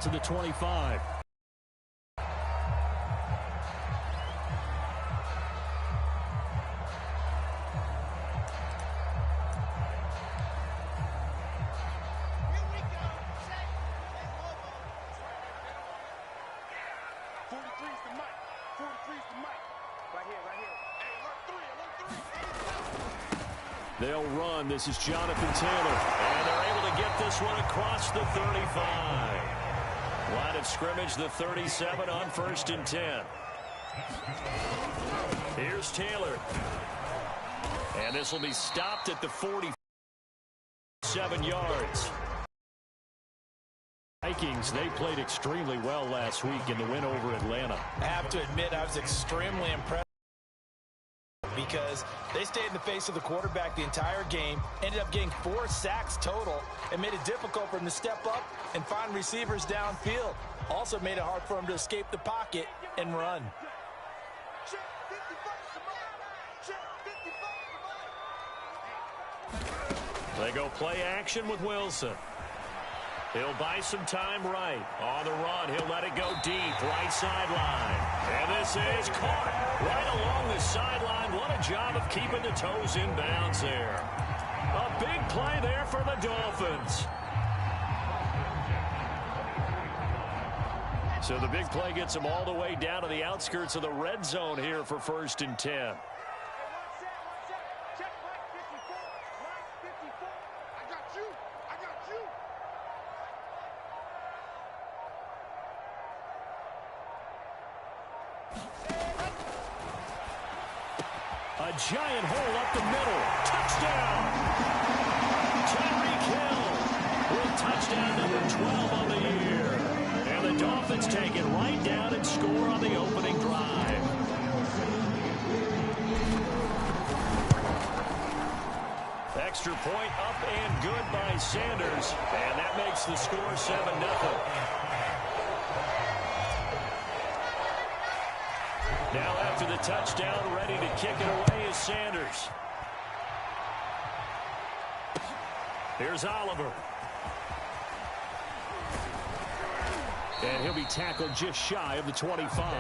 to the 25. They'll run. This is Jonathan Taylor. And they're able to get this one across the 35. Line of scrimmage, the 37 on 1st and 10. Here's Taylor. And this will be stopped at the 47 yards. Vikings, they played extremely well last week in the win over Atlanta. I have to admit, I was extremely impressed because they stayed in the face of the quarterback the entire game, ended up getting 4 sacks total, and made it difficult for him to step up and find receivers downfield. Also made it hard for him to escape the pocket and run. They go play action with Wilson. He'll buy some time right. On the run, he'll let it go deep, right sideline. And this is caught right along the sideline. What a job of keeping the toes in bounds there. A big play there for the Dolphins. So the big play gets them all the way down to the outskirts of the red zone here for 1st and 10. A giant hole up the middle. Touchdown! Tyreek Hill with touchdown number 12 on the year. And the Dolphins take it right down and score on the opening drive. Extra point up and good by Sanders. And that makes the score 7-0. Now after the touchdown, ready to kick it away is Sanders. Here's Oliver. And he'll be tackled just shy of the 25.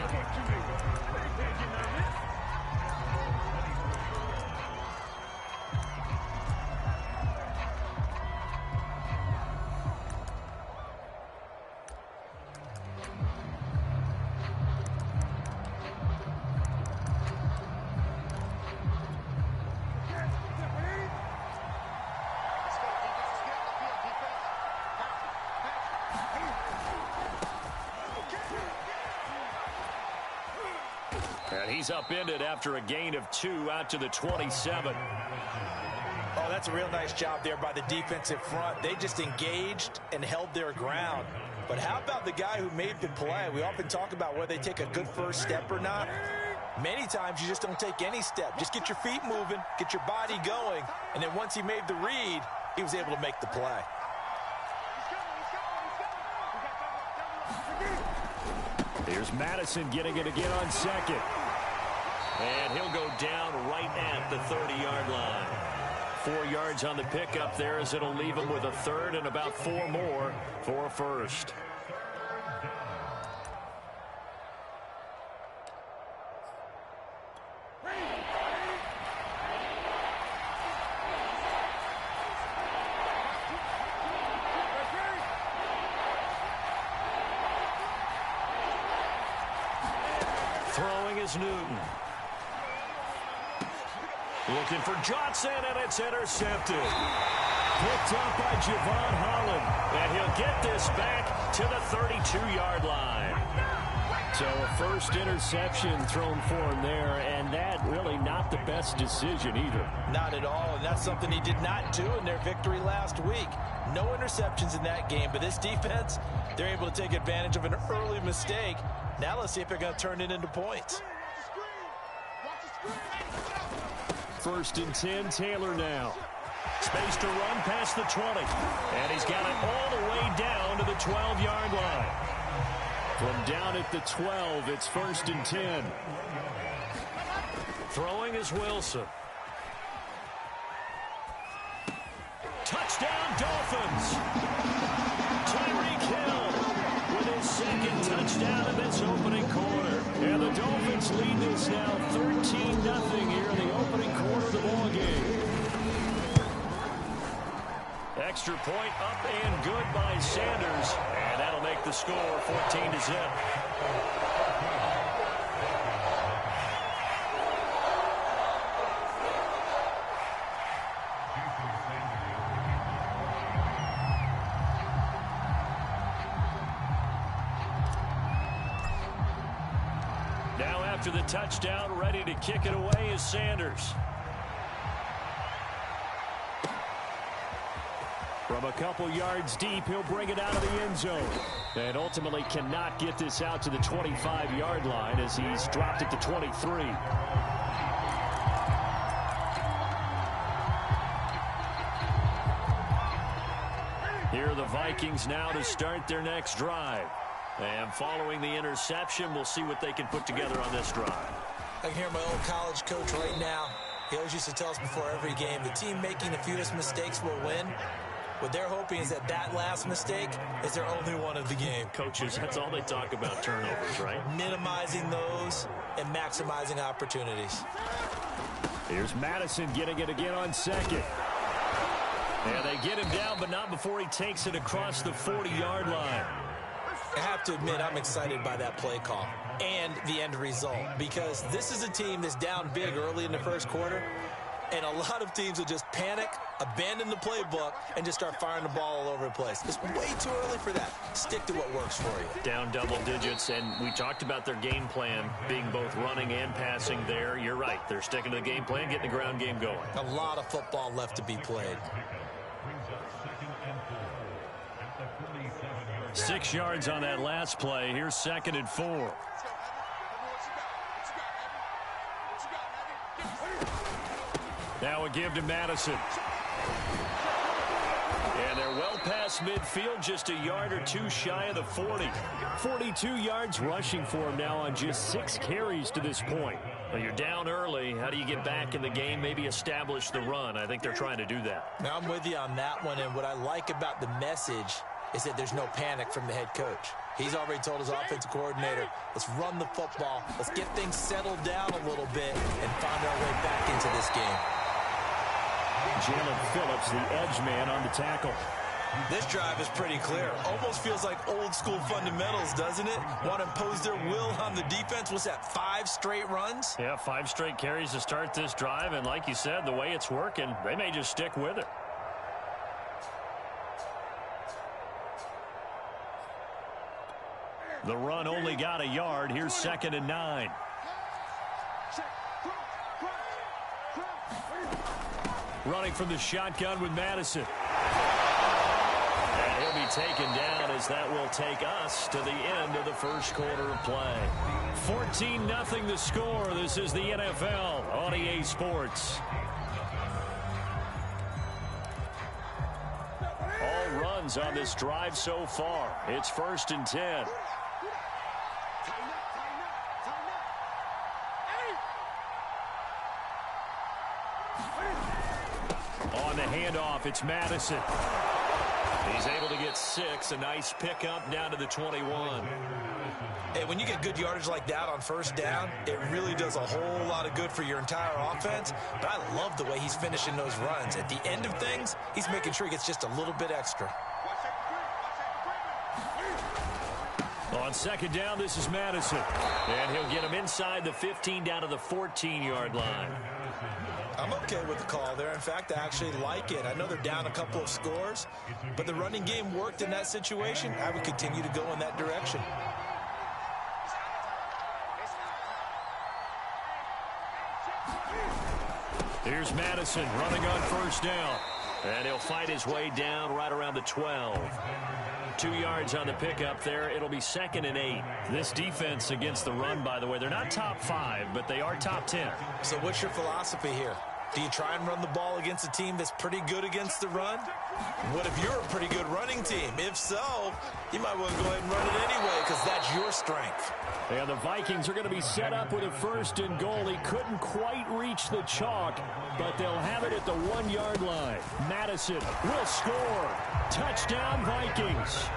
And he's upended after a gain of 2 out to the 27. Oh, that's a real nice job there by the defensive front. They just engaged and held their ground. But how about the guy who made the play? We often talk about whether they take a good first step or not. Many times you just don't take any step. Just get your feet moving, get your body going, and then once he made the read, he was able to make the play. Here's Madison getting it again on second. And he'll go down right at the 30-yard line. 4 yards on the pickup there as it'll leave him with a third and about 4 more for a first. Throwing is Newton. Looking for Johnson, and it's intercepted. Picked up by Javon Holland. And he'll get this back to the 32-yard line. So a first interception thrown for him there, and that really not the best decision either. Not at all, and that's something he did not do in their victory last week. No interceptions in that game, but this defense, they're able to take advantage of an early mistake. Now let's see if they're going to turn it into points. 1st and 10, Taylor now. Space to run past the 20. And he's got it all the way down to the 12-yard line. From down at the 12, it's 1st and 10. Throwing is Wilson. Touchdown, Dolphins. Tyreek Hill Giants lead this now 13-0 here in the opening quarter of the ball game. Extra point up and good by Sanders, and that'll make the score 14-0. Now after the touchdown, ready to kick it away is Sanders. From a couple yards deep, he'll bring it out of the end zone. And ultimately cannot get this out to the 25-yard line as he's dropped it to 23. Here are the Vikings now to start their next drive. And following the interception, we'll see what they can put together on this drive. I can hear my old college coach right now. He always used to tell us before every game, the team making the fewest mistakes will win. What they're hoping is that that last mistake is their only one of the game. Coaches, that's all they talk about, turnovers, right? Minimizing those and maximizing opportunities. Here's Madison getting it again on second. And they get him down, but not before he takes it across the 40-yard line. I have to admit, I'm excited by that play call and the end result, because this is a team that's down big early in the first quarter, and a lot of teams will just panic, abandon the playbook, and just start firing the ball all over the place. It's way too early for that. Stick to what works for you. Down double digits, and we talked about their game plan being both running and passing there. You're right. They're sticking to the game plan, getting the ground game going. A lot of football left to be played. 6 yards on that last play. Here's 2nd and 4. Now a give to Madison. And they're well past midfield, just a yard or two shy of the 40. 42 yards rushing for him now on just 6 carries to this point. Well, you're down early. How do you get back in the game, maybe establish the run? I think they're trying to do that. Now I'm with you on that one, and what I like about the message is that there's no panic from the head coach. He's already told his offensive coordinator, let's run the football, let's get things settled down a little bit and find our way back into this game. Jalen Phillips, the edge man on the tackle. This drive is pretty clear. Almost feels like old school fundamentals, doesn't it? Want to impose their will on the defense. What's that, 5 straight runs? Yeah, 5 straight carries to start this drive, and like you said, the way it's working, they may just stick with it. The run only got a yard. Here's 2nd and 9. Running from the shotgun with Madison. And he'll be taken down as that will take us to the end of the first quarter of play. 14-0 the score. This is the NFL on EA Sports. All runs on this drive so far. It's 1st and 10. On the handoff, it's Madison. He's able to get 6. A nice pickup down to the 21. Hey, when you get good yardage like that on 1st down, it really does a whole lot of good for your entire offense. But I love the way he's finishing those runs. At the end of things, he's making sure he gets just a little bit extra. On 2nd down, this is Madison. And he'll get him inside the 15 down to the 14-yard line. I'm okay with the call there. In fact, I actually like it. I know they're down a couple of scores, but the running game worked in that situation. I would continue to go in that direction. Here's Madison running on 1st down. And he'll fight his way down right around the 12. 2 yards on the pickup there. It'll be 2nd and 8. This defense against the run, by the way, they're not top 5, but they are top 10. So what's your philosophy here? Do you try and run the ball against a team that's pretty good against the run? What if you're a pretty good running team? If so, you might want to go ahead and run it anyway because that's your strength. Yeah, the Vikings are going to be set up with a 1st and goal. He couldn't quite reach the chalk, but they'll have it at the 1-yard line. Madison will score. Touchdown, Vikings.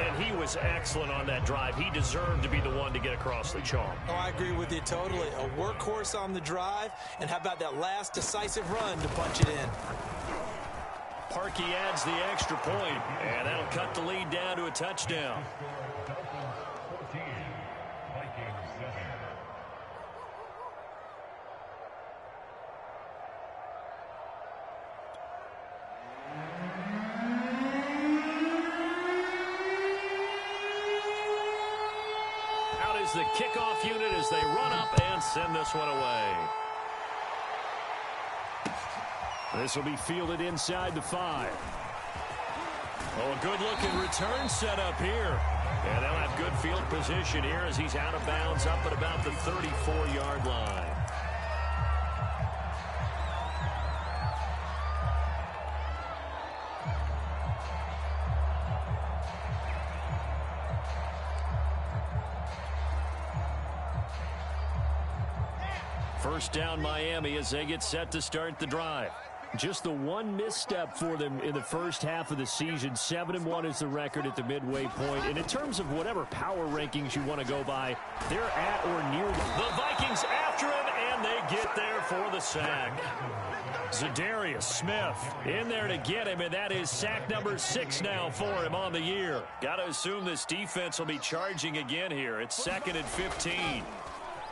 And he was excellent on that drive. He deserved to be the one to get across the chalk. Oh, I agree with you totally. A workhorse on the drive, and how about that last decisive run to punch it in? Parkey adds the extra point, and that'll cut the lead down to a touchdown. Out is the kickoff unit as they run up and send this one away. This will be fielded inside the 5. Oh, a good-looking return set up here. And they'll have good field position here as he's out of bounds up at about the 34-yard line. First down Miami as they get set to start the drive. Just the one misstep for them in the first half of the season. 7-1 is the record at the midway point. And in terms of whatever power rankings you want to go by, they're at or near them. The Vikings after him, and they get there for the sack. Zadarius Smith in there to get him, and that is sack number 6 now for him on the year. Got to assume this defense will be charging again here. It's 2nd and 15.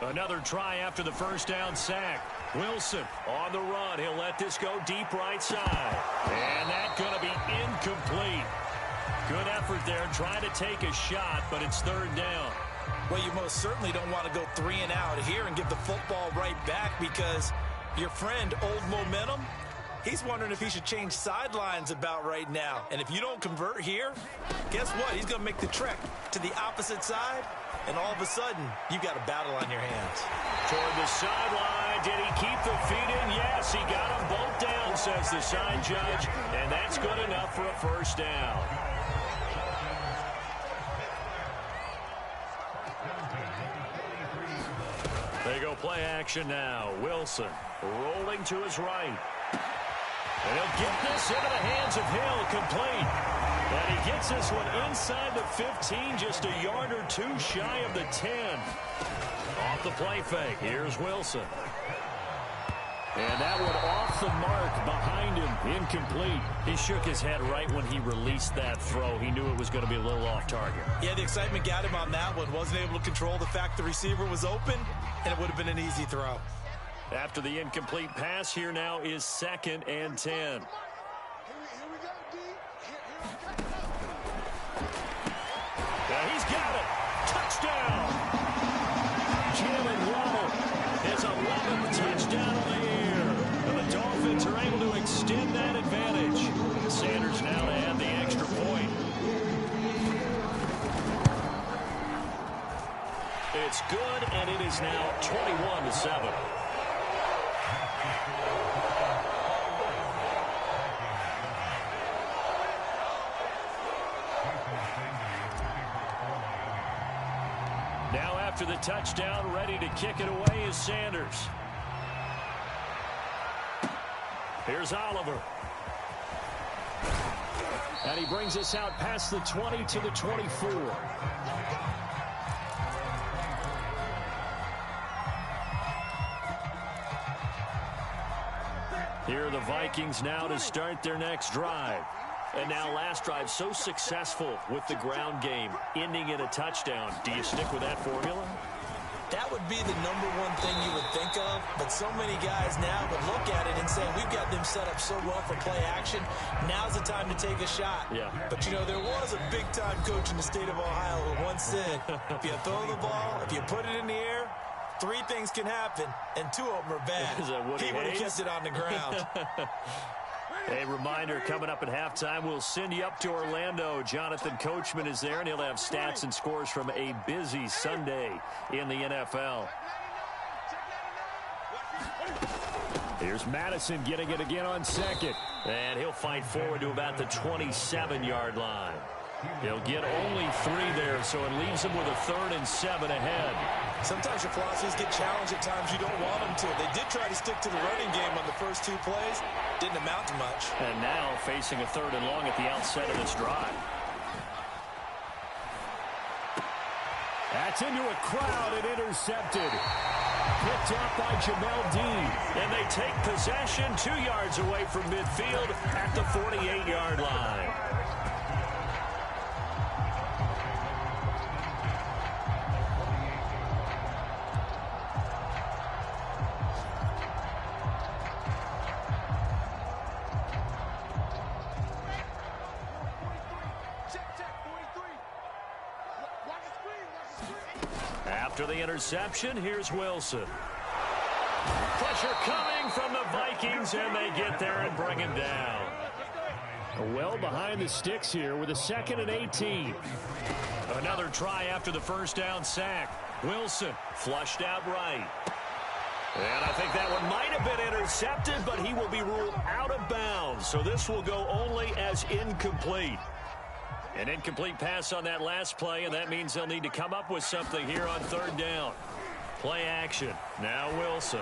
Another try after the first down sack. Wilson on the run. He'll let this go deep right side. And that's going to be incomplete. Good effort there trying to take a shot, but it's 3rd down. Well, you most certainly don't want to go 3 and out here and give the football right back, because your friend, Old Momentum, he's wondering if he should change sidelines about right now. And if you don't convert here, guess what? He's going to make the trek to the opposite side. And all of a sudden, you've got a battle on your hands. Toward the sideline. Did he keep the feet in? Yes, he got them both down, says the side judge. And that's good enough for a first down. They go play action now. Wilson rolling to his right. And he'll get this into the hands of Hill, complete. And he gets this one inside the 15, just a yard or 2 shy of the 10. Off the play fake, here's Wilson. And that one off the mark behind him, incomplete. He shook his head right when he released that throw. He knew it was going to be a little off target. Yeah, the excitement got him on that one. Wasn't able to control the fact the receiver was open, and it would have been an easy throw. After the incomplete pass, here now is 2nd and 10. He's got it. Touchdown. Jalen Waddle, his 11th touchdown of the year. And the Dolphins are able to extend that advantage. Sanders now to add the extra point. It's good, and it is now 21-7. Now after the touchdown, ready to kick it away is Sanders. Here's Oliver. And he brings us out past the 20 to the 24. Here are the Vikings now to start their next drive. And now last drive so successful with the ground game, ending in a touchdown. Do you stick with that formula? That would be the number one thing you would think of, but so many guys now would look at it and say, we've got them set up so well for play action. Now's the time to take a shot. Yeah. But, you know, there was a big-time coach in the state of Ohio who once said, if you throw the ball, if you put it in the air, 3 things can happen, and 2 of them are bad. He would have kept it on the ground. A reminder, coming up at halftime, we'll send you up to Orlando. Jonathan Coachman is there, and he'll have stats and scores from a busy Sunday in the NFL. Here's Madison getting it again on 2nd. And he'll fight forward to about the 27-yard line. He'll get only 3 there, so it leaves him with a 3rd and 7 ahead. Sometimes your philosophies get challenged at times you don't want them to. They did try to stick to the running game on the first 2 plays. Didn't amount to much. And now facing a 3rd and long at the outset of this drive. That's into a crowd and intercepted. Picked up by Jamel Dean. And they take possession 2 yards away from midfield at the 48-yard line. After the interception, here's Wilson. Pressure coming from the Vikings, and they get there and bring him down. Well behind the sticks here with a 2nd and 18. Another try after the first down sack. Wilson flushed out right. And I think that one might have been intercepted, but he will be ruled out of bounds. So this will go only as incomplete. An incomplete pass on that last play, and that means they'll need to come up with something here on 3rd down. Play action. Now Wilson.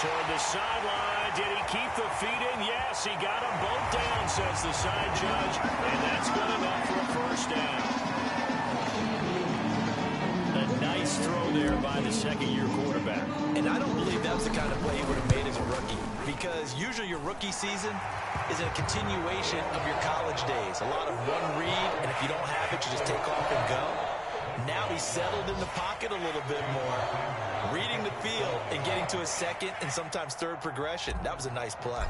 Toward the sideline. Did he keep the feet in? Yes, he got them both down, says the side judge. And that's good enough for a first down. A nice throw there by the second-year quarterback. And I don't believe that was the kind of play he would have made as a rookie, because usually your rookie season is a continuation of your college days. A lot of one read, and if you don't have it, you just take off and go. Now he's settled in the pocket a little bit more, reading the field and getting to a second and sometimes third progression. That was a nice play.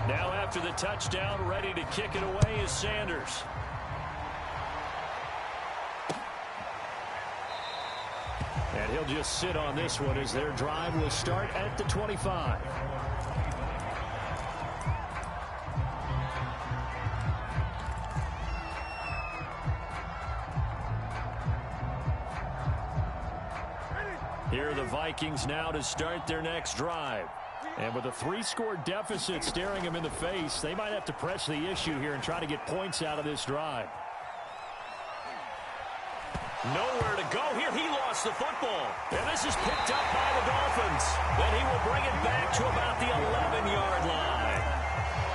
Now after the touchdown, ready to kick it away is Sanders. And he'll just sit on this one as their drive will start at the 25. Here are the Vikings now to start their next drive. And with a 3-score deficit staring them in the face, they might have to press the issue here and try to get points out of this drive. Nowhere to go here. He lost the football. And this is picked up by the Dolphins. Then he will bring it back to about the 11-yard line.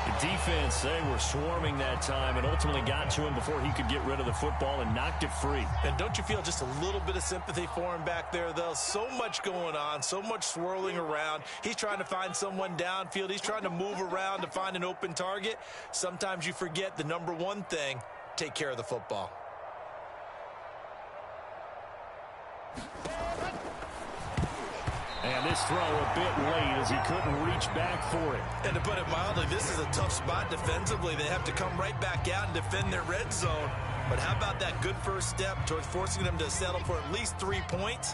The defense, they were swarming that time and ultimately got to him before he could get rid of the football and knocked it free. And don't you feel just a little bit of sympathy for him back there, though? So much going on, so much swirling around. He's trying to find someone downfield. He's trying to move around to find an open target. Sometimes you forget the number one thing: take care of the football. And this throw a bit late as he couldn't reach back for it. And to put it mildly, this is a tough spot defensively. They have to come right back out and defend their red zone. But how about that good first step towards forcing them to settle for at least 3 points?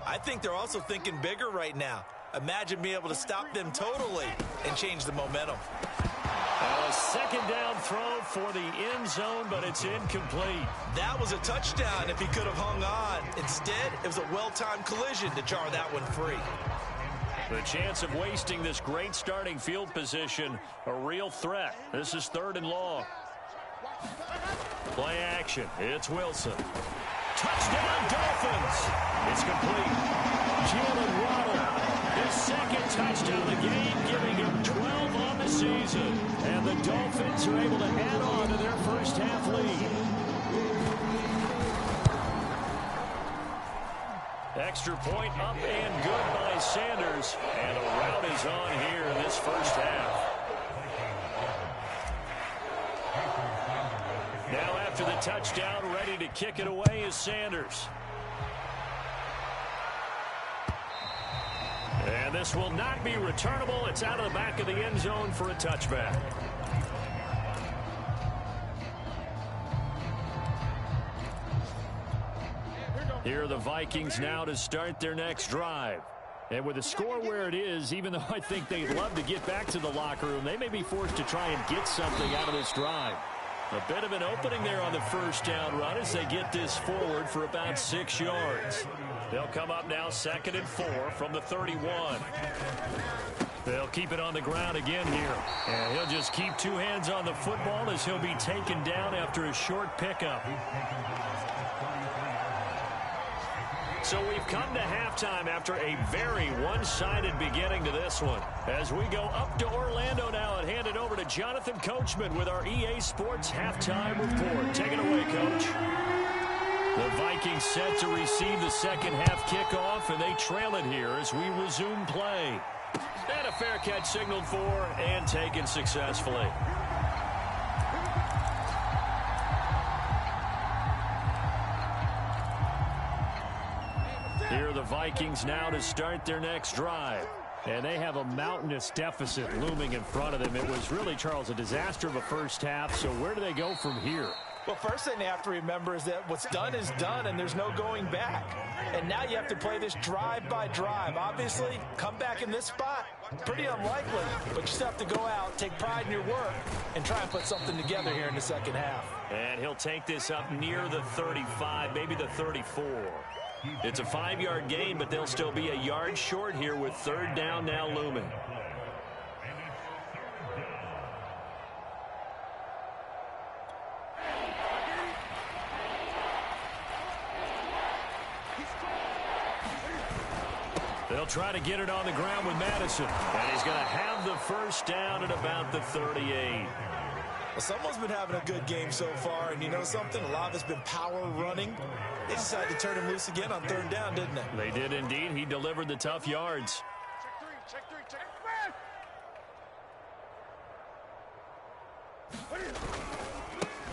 I think they're also thinking bigger right now. Imagine being able to stop them totally and change the momentum. A second down throw for the end zone, but it's incomplete. That was a touchdown if he could have hung on. Instead, it was a well-timed collision to jar that one free. The chance of wasting this great starting field position, a real threat. This is 3rd and long. Play action. It's Wilson. Touchdown, Dolphins. It's complete. Jalen Waddle, his second touchdown of the game, giving him 12 on the season. And the Dolphins are able to add on to their first half lead. Extra point up and good by Sanders. And a rout is on here in this first half. Now after the touchdown, ready to kick it away is Sanders. And this will not be returnable. It's out of the back of the end zone for a touchback. Here are the Vikings now to start their next drive. And with the score where it is, even though I think they'd love to get back to the locker room, they may be forced to try and get something out of this drive. A bit of an opening there on the first down run as they get this forward for about 6 yards. They'll come up now 2nd and 4 from the 31. They'll keep it on the ground again here. And he'll just keep 2 hands on the football as he'll be taken down after a short pickup. So we've come to halftime after a very one-sided beginning to this one. As we go up to Orlando now and hand it over to Jonathan Coachman with our EA Sports Halftime Report. Take it away, Coach. The Vikings set to receive the second half kickoff, and they trail it here as we resume play. And a fair catch signaled for and taken successfully. Here are the Vikings now to start their next drive. And they have a mountainous deficit looming in front of them. It was really, Charles, a disaster of a first half. So where do they go from here? Well, first thing they have to remember is that what's done is done, and there's no going back. And now you have to play this drive by drive. Obviously, come back in this spot, pretty unlikely. But you still have to go out, take pride in your work, and try and put something together here in the second half. And he'll take this up near the 35, maybe the 34. It's a 5-yard gain, but they'll still be a yard short here with third down now looming. They'll try to get it on the ground with Madison. And he's going to have the first down at about the 38. Well, someone's been having a good game so far, and you know something? A lot of it's been power running. They decided to turn him loose again on third down, didn't they? They did indeed. He delivered the tough yards.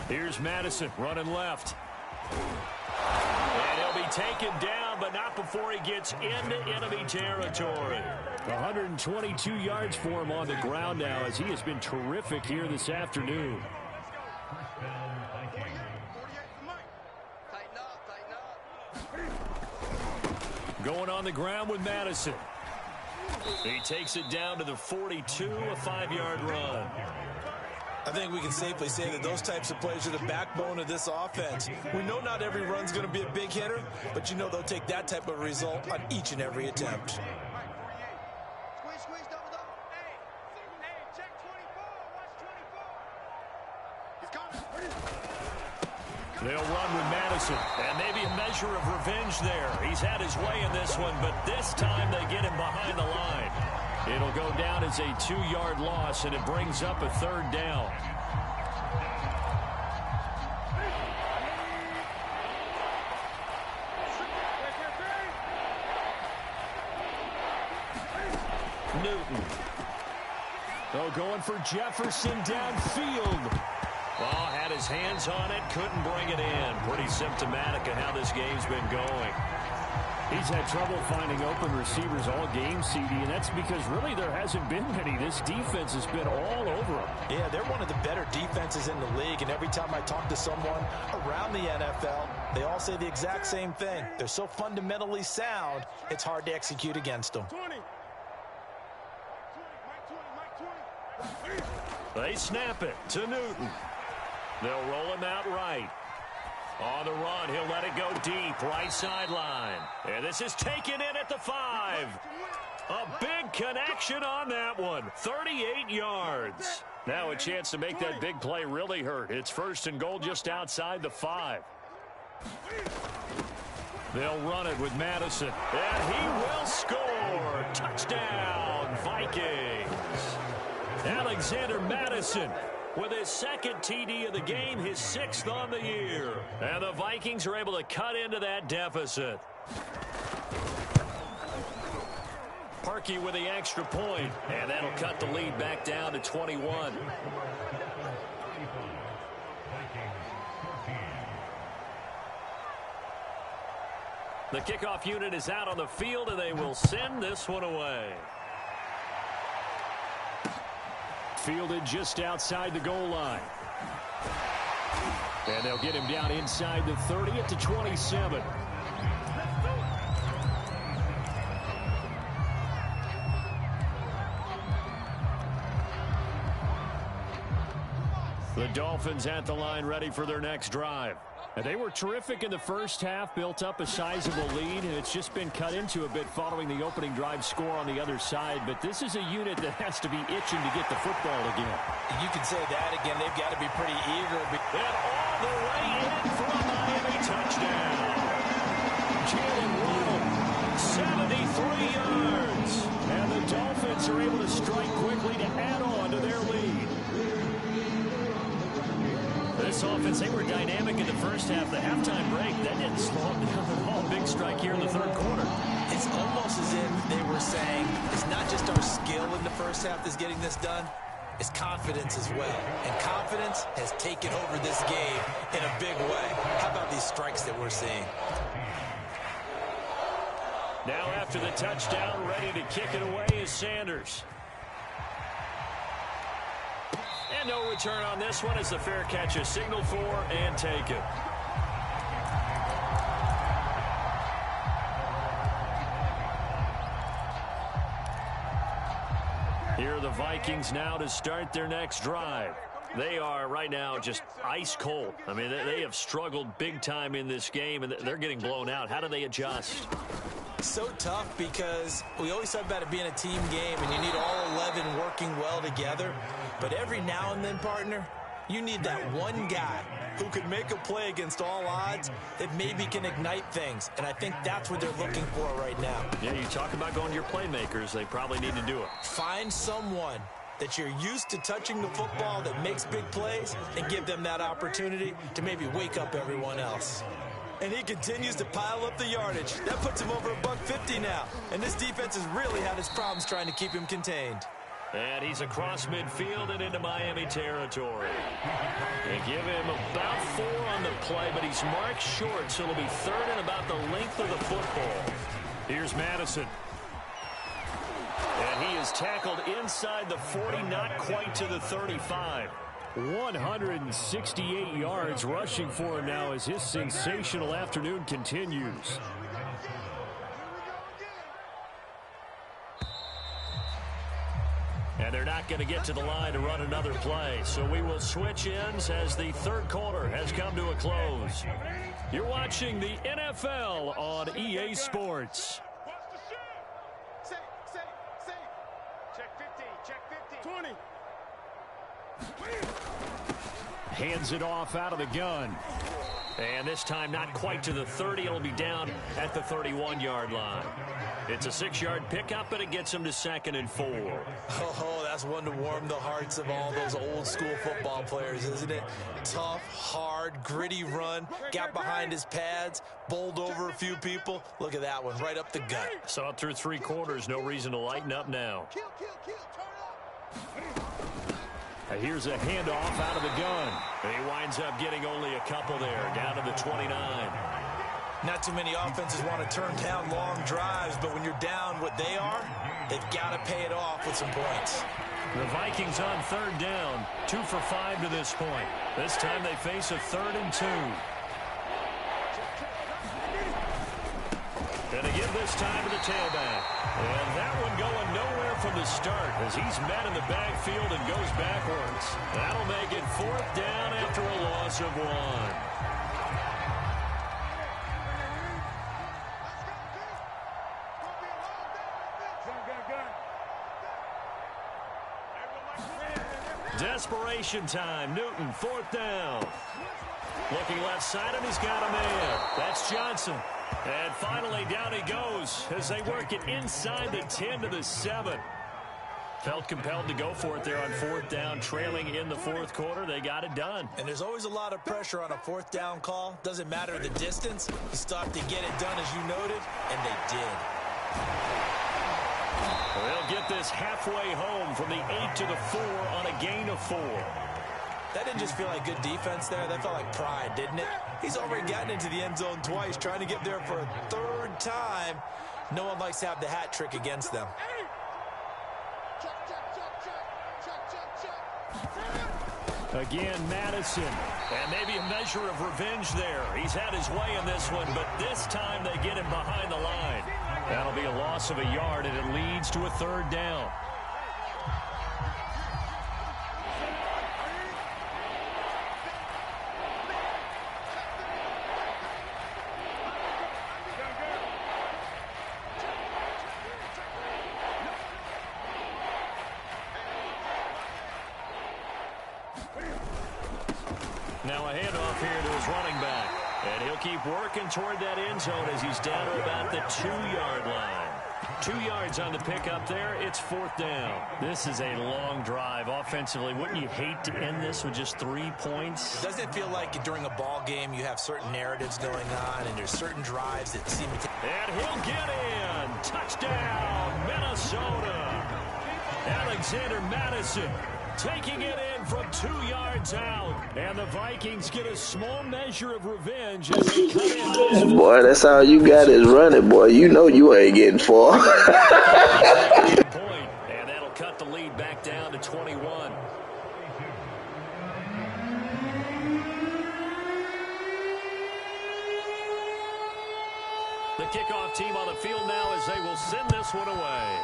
Here's Madison running left. And he'll be taken down, but not before he gets into enemy territory. 122 yards for him on the ground now, as he has been terrific here this afternoon. Going on the ground with Madison. He takes it down to the 42, a 5-yard run. I think we can safely say that those types of plays are the backbone of this offense. We know not every run's going to be a big hitter, but you know they'll take that type of result on each and every attempt. They'll run with Madison. And maybe a measure of revenge there. He's had his way in this one, but this time they get him behind the line. It'll go down as a 2-yard loss, and it brings up a third down. Newton. Oh, going for Jefferson downfield. Well, had his hands on it, couldn't bring it in. Pretty symptomatic of how this game's been going. He's had trouble finding open receivers all game, CD, and that's because really there hasn't been many. This defense has been all over him. Yeah, they're one of the better defenses in the league, and every time I talk to someone around the NFL, they all say the exact same thing. They're so fundamentally sound, it's hard to execute against them. They snap it to Newton. They'll roll him out right. On the run, he'll let it go deep, right sideline. And this is taken in at the 5. A big connection on that one, 38 yards. Now a chance to make that big play really hurt. It's first and goal just outside the 5. They'll run it with Madison. And he will score. Touchdown, Vikings. Alexander Madison with his second TD of the game, his 6th on the year. And the Vikings are able to cut into that deficit. Parkey with the extra point, and that'll cut the lead back down to 21. The kickoff unit is out on the field, and they will send this one away. Fielded just outside the goal line. And they'll get him down inside the 30 at the 27. The Dolphins at the line ready for their next drive. And they were terrific in the first half, built up a sizable lead, and it's just been cut into a bit following the opening drive score on the other side. But this is a unit that has to be itching to get the football again. You can say that again. They've got to be pretty eager. And all the way in for a Miami touchdown. Jalen Waddle, 73 yards. And the Dolphins are able to strike quickly to add on to their lead. This offense, they were dynamic in the first half. The halftime break, that didn't slow them down at all. Big strike here in the third quarter. It's almost as if they were saying it's not just our skill in the first half that's getting this done, it's confidence as well. And confidence has taken over this game in a big way. How about these strikes that we're seeing? Now after the touchdown, ready to kick it away is Sanders. And no return on this one as the fair catch is signaled for and taken. Here are the Vikings now to start their next drive. They are right now just ice cold. I mean, they have struggled big time in this game, and they're getting blown out. How do they adjust? So tough because we always talk about it being a team game, and you need all 11 working well together. But every now and then, partner, you need that one guy who can make a play against all odds that maybe can ignite things. And I think that's what they're looking for right now. Yeah, you talk about going to your playmakers. They probably need to do it. Find someone that you're used to touching the football that makes big plays and give them that opportunity to maybe wake up everyone else. And he continues to pile up the yardage. That puts him over $150 now. And this defense has really had its problems trying to keep him contained. And he's across midfield and into Miami territory. They give him about 4 on the play, but he's marked short, so it'll be third and about the length of the football. Here's Madison. And he is tackled inside the 40, not quite to the 35. 168 yards rushing for him now as his sensational afternoon continues. And they're not going to get to the line to run another play. So we will switch ends as the third quarter has come to a close. You're watching the NFL on EA Sports. Hands it off out of the gun. And this time not quite to the 30. It'll be down at the 31-yard line. It's a 6-yard pickup, but it gets him to 2nd and 4. Oh, that's one to warm the hearts of all those old-school football players, isn't it? Tough, hard, gritty run. Got behind his pads, bowled over a few people. Look at that one, right up the gut. Saw it through 3 quarters. No reason to lighten up now. Here's a handoff out of the gun. And he winds up getting only a couple there, down to the 29. Not too many offenses want to turn down long drives, but when you're down what they are, they've got to pay it off with some points. The Vikings on 3rd down, 2 for 5 to this point. This time they face a 3rd and 2. And again this time to the tailback. And that one going nowhere from the start as he's met in the backfield and goes backwards. That'll make it 4th down after a loss of 1. Desperation time. Newton, 4th down. Looking left side, and he's got a man. That's Johnson. And finally, down he goes as they work it inside the 10 to the 7. Felt compelled to go for it there on 4th down, trailing in the 4th quarter. They got it done. And there's always a lot of pressure on a 4th down call. Doesn't matter the distance. You still have to get it done, as you noted, and they did. They'll get this halfway home from the 8 to the 4 on a gain of 4. That didn't just feel like good defense there. That felt like pride, didn't it? He's already gotten into the end zone twice, trying to get there for a 3rd time. No one likes to have the hat trick against them. Again, Madison. And maybe a measure of revenge there. He's had his way in this one, but this time they get him behind the line. That'll be a loss of a yard, and it leads to a 3rd down. Now a handoff here to his running back. And he'll keep working toward that end zone as he's down to about the 2-yard line. 2 yards on the pickup there. It's 4th down. This is a long drive offensively. Wouldn't you hate to end this with just 3 points? Doesn't it feel like during a ball game you have certain narratives going on and there's certain drives that seem to take... And he'll get in. Touchdown, Minnesota. Alexander Madison taking it in from 2 yards out. And the Vikings get a small measure of revenge as they cut in. Boy, that's all you got is running, boy. You know you ain't getting far. And that'll cut the lead back down to 21. The kickoff team on the field now as they will send this one away.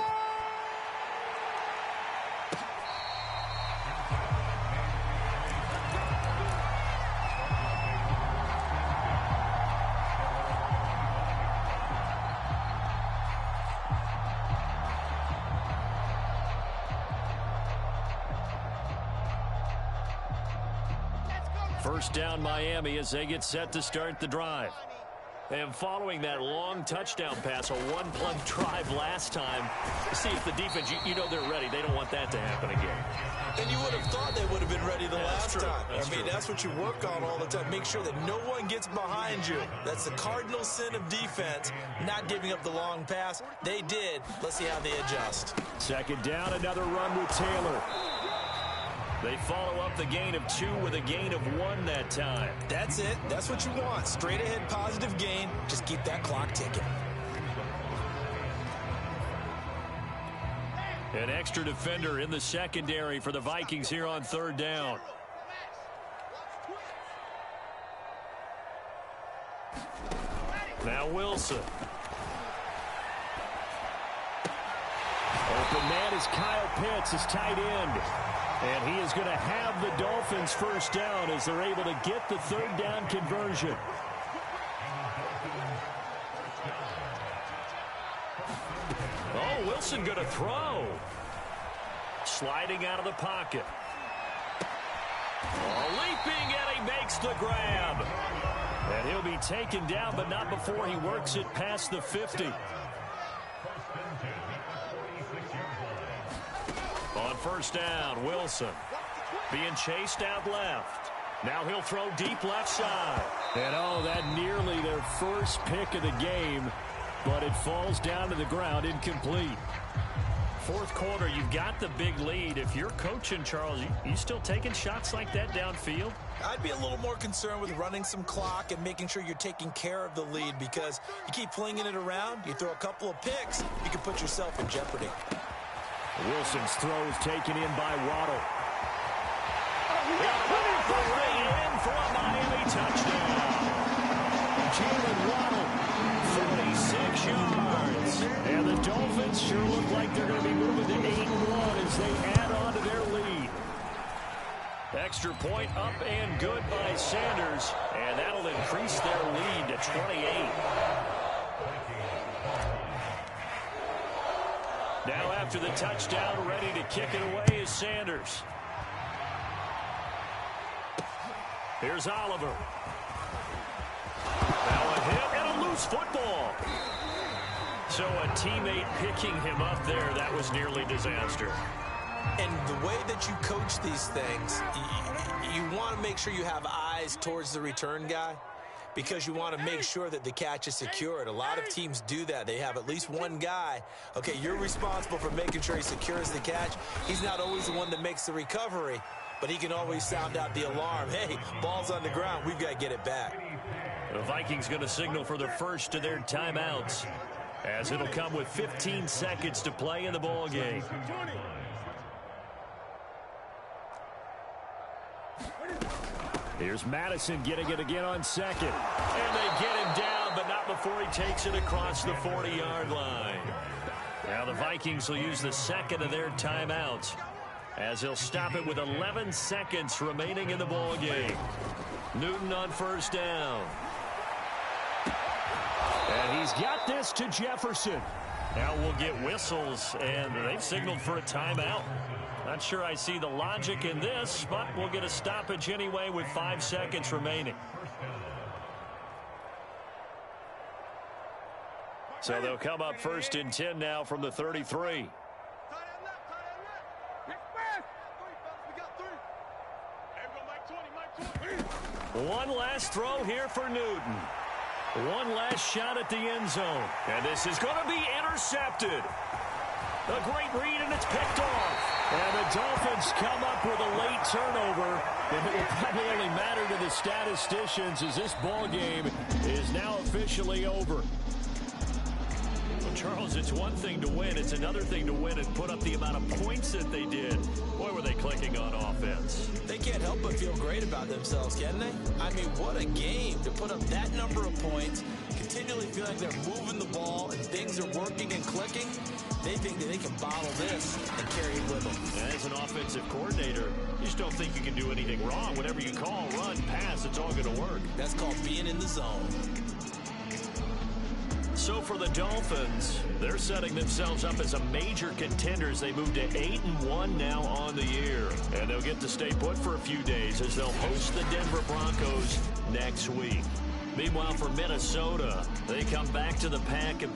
First down Miami as they get set to start the drive. And following that long touchdown pass, a one-play drive last time, see if the defense, you know they're ready. They don't want that to happen again. And you would have thought they would have been ready the last time. That's what you work on all the time. Make sure that no one gets behind you. That's the cardinal sin of defense, not giving up the long pass. They did. Let's see how they adjust. Second down, another run with Taylor. They follow up the gain of 2 with a gain of 1 that time. That's it. That's what you want. Straight ahead positive gain. Just keep that clock ticking. An extra defender in the secondary for the Vikings here on 3rd down. Now Wilson. Open man is Kyle Pitts, his tight end. And he is going to have the Dolphins first down as they're able to get the 3rd down conversion. Oh, Wilson going to throw. Sliding out of the pocket. Oh, leaping, and he makes the grab. And he'll be taken down, but not before he works it past the 50. On first down, Wilson being chased out left. Now he'll throw deep left side. And oh, that nearly their first pick of the game, but it falls down to the ground, incomplete. 4th quarter, you've got the big lead. If you're coaching, Charles, you still taking shots like that downfield? I'd be a little more concerned with running some clock and making sure you're taking care of the lead, because you keep flinging it around, you throw a couple of picks, you can put yourself in jeopardy. Wilson's throw is taken in by Waddle. In for a Miami touchdown. Jalen Waddle, 46 yards. And the Dolphins sure look like they're going to be moving to 8-1 as they add on to their lead. Extra point up and good by Sanders. And that'll increase their lead to 28. Now after the touchdown, ready to kick it away is Sanders. Here's Oliver. Now a hit and a loose football. So a teammate picking him up there, that was nearly disaster. And the way that you coach these things, you want to make sure you have eyes towards the return guy, because you want to make sure that the catch is secured. A lot of teams do that. They have at least one guy. Okay, you're responsible for making sure he secures the catch. He's not always the one that makes the recovery, but he can always sound out the alarm. Hey, ball's on the ground. We've got to get it back. The Vikings going to signal for the first of their timeouts, as it'll come with 15 seconds to play in the ball game. Here's Madison getting it again on second. And they get him down, but not before he takes it across the 40-yard line. Now the Vikings will use the second of their timeouts, as he'll stop it with 11 seconds remaining in the ball game. Newton on first down. And he's got this to Jefferson. Now we'll get whistles, and they've signaled for a timeout. Not sure I see the logic in this, but we'll get a stoppage anyway with 5 seconds remaining. So they'll come up 1st and 10 now from the 33. One last throw here for Newton. One last shot at the end zone. And this is going to be intercepted. A great read, and it's picked off. And the Dolphins come up with a late turnover. And it will probably only matter to the statisticians as this ball game is now officially over. Well, Charles, it's one thing to win. It's another thing to win and put up the amount of points that they did. Boy, were they clicking on offense. They can't help but feel great about themselves, can they? I mean, what a game to put up that number of points, continually feel like they're moving the ball and things are working and clicking. They think that they can bottle this and carry it with them. As an offensive coordinator, you just don't think you can do anything wrong. Whatever you call, run, pass, it's all going to work. That's called being in the zone. So for the Dolphins, they're setting themselves up as a major contender as they move to 8-1 now on the year. And they'll get to stay put for a few days as they'll host the Denver Broncos next week. Meanwhile, for Minnesota, they come back to the pack and